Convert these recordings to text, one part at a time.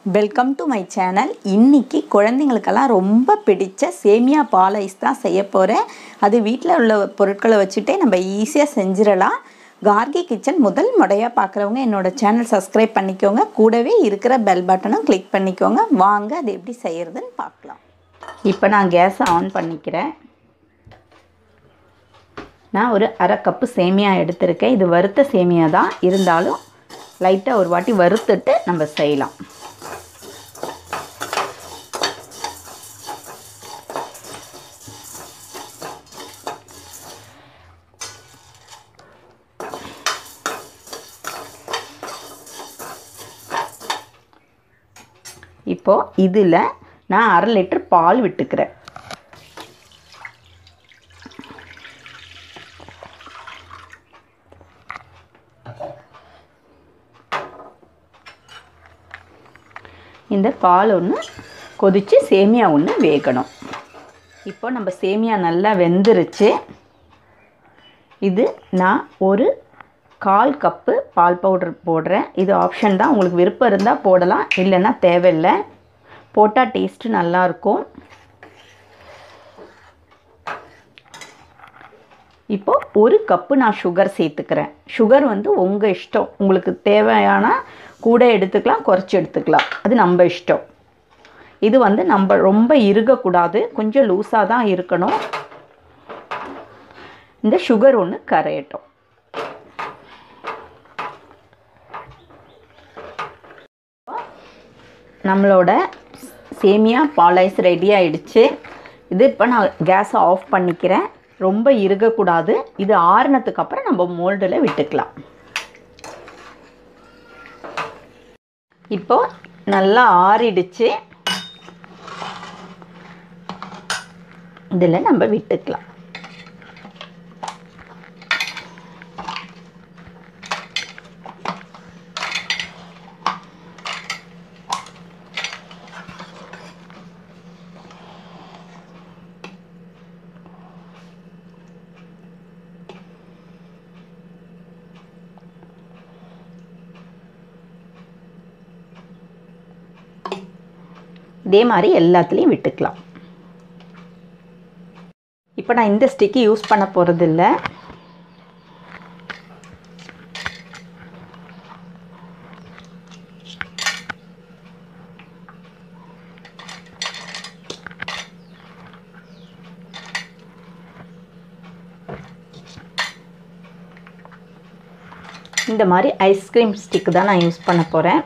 Welcome to my channel. இன்றைக்கி குழந்தைங்களுக்கெல்லாம் ரொம்ப பிடிச்ச சேமியா பால் ஐஸ் தான் செய்ய போகிறேன். அது வீட்டில் உள்ள பொருட்களை வச்சுட்டே நம்ம ஈஸியாக செஞ்சிடலாம். கார்கி கிச்சன் முதல் முறையாக பார்க்குறவங்க என்னோடய சேனல் சப்ஸ்கிரைப் பண்ணிக்கோங்க. கூடவே இருக்கிற பெல் பட்டனும் கிளிக் பண்ணிக்கோங்க. வாங்க அது எப்படி செய்கிறதுன்னு பார்க்கலாம். இப்போ நான் கேஸை ஆன் பண்ணிக்கிறேன். நான் ஒரு அரை கப்பு சேமியா எடுத்திருக்கேன். இது வறுத்த சேமியா தான், இருந்தாலும் லைட்டாக ஒரு வாட்டி வறுத்துட்டு நம்ம செய்யலாம். இப்போது இதில் நான் 1/2 லிட்டர் பால் விட்டுக்கிறேன். இந்த பால் ஒன்று கொதித்து சேமியா ஒன்று வேகணும். இப்போ நம்ம சேமியா நல்லா வெந்துருச்சு. இது நான் ஒரு 1/4 கப்பு பால் பவுடர் போடுறேன். இது ஆப்ஷன் தான், உங்களுக்கு விருப்பம் இருந்தால் போடலாம், இல்லைன்னா தேவையில்லை. போட்டால் டேஸ்ட்டு நல்லாயிருக்கும். இப்போது 1 கப்பு நான் சுகர் சேர்த்துக்கிறேன். சுகர் உங்கள் இஷ்டம், உங்களுக்கு தேவையான கூட எடுத்துக்கலாம், குறைச்சி எடுத்துக்கலாம், அது நம்ம இஷ்டம். இது நம்ம ரொம்ப இறுகக்கூடாது, கொஞ்சம் லூஸாக தான் இருக்கணும். இந்த சுகர் ஒன்று கரையட்டும். நம்மளோட சேமியா பால் ஐஸ் ரெடி ஆகிடுச்சு. இது இப்போ நான் கேஸை ஆஃப் பண்ணிக்கிறேன். ரொம்ப இறுகக்கூடாது. இது ஆறுனதுக்கு அப்புறம் நம்ம மோல்டில் விட்டுக்கலாம். இப்போ நல்லா ஆறிடுச்சு. இதில் நம்ம விட்டுக்கலாம். இதே மாதிரி எல்லாத்துலேயும் விட்டுக்கலாம். இப்போ நான் இந்த ஸ்டிக்கு யூஸ் பண்ண போகிறதில்ல. இந்த மாதிரி ஐஸ்கிரீம் ஸ்டிக்கு தான் நான் யூஸ் பண்ண போகிறேன்.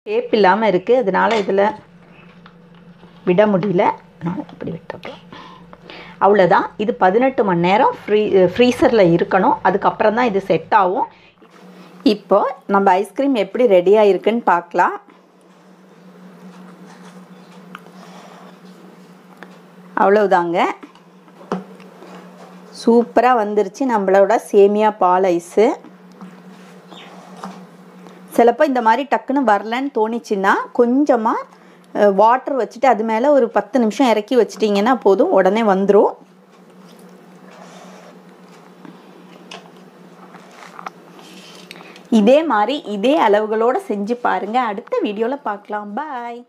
டேப் இல்லாமல் இருக்குது, அதனால் இதில் விட முடியல. நான் இப்படி விட்டுக்கலாம். அவ்வளோதான். இது 18 மணி நேரம் ஃப்ரீசரில் இருக்கணும். அதுக்கப்புறம் தான் இது செட் ஆகும். இப்போ நம்ம ஐஸ்கிரீம் எப்படி ரெடியாக இருக்குன்னு பார்க்கலாம். அவ்வளோதாங்க, சூப்பராக வந்துருச்சு நம்மளோட சேமியா பால் ஐஸு. சிலப்போ இந்த மாதிரி டக்குன்னு வரலன்னு தோணிச்சுன்னா கொஞ்சமாக வாட்டர் வச்சுட்டு அது மேலே ஒரு 10 நிமிஷம் இறக்கி வச்சிட்டிங்கன்னா போதும், உடனே வந்துடும். இதே மாதிரி இதே அளவுகளோடு செஞ்சு பாருங்கள். அடுத்த வீடியோவில் பார்க்கலாம். பாய்.